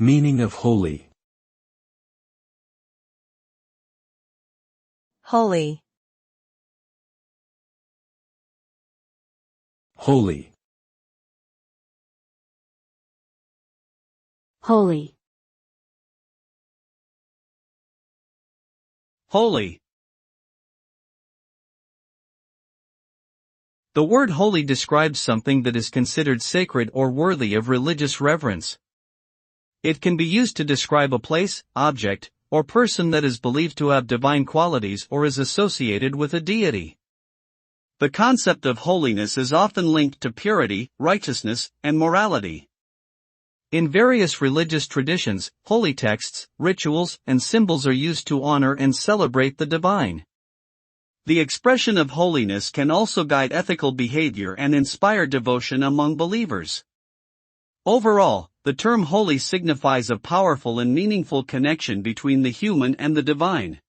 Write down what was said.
Meaning of holy. Holy. Holy. Holy. Holy. The word holy describes something that is considered sacred or worthy of religious reverence. It can be used to describe a place, object, or person that is believed to have divine qualities or is associated with a deity. The concept of holiness is often linked to purity, righteousness, and morality. In various religious traditions, holy texts, rituals, and symbols are used to honor and celebrate the divine. The expression of holiness can also guide ethical behavior and inspire devotion among believers. Overall, the term holy signifies a powerful and meaningful connection between the human and the divine.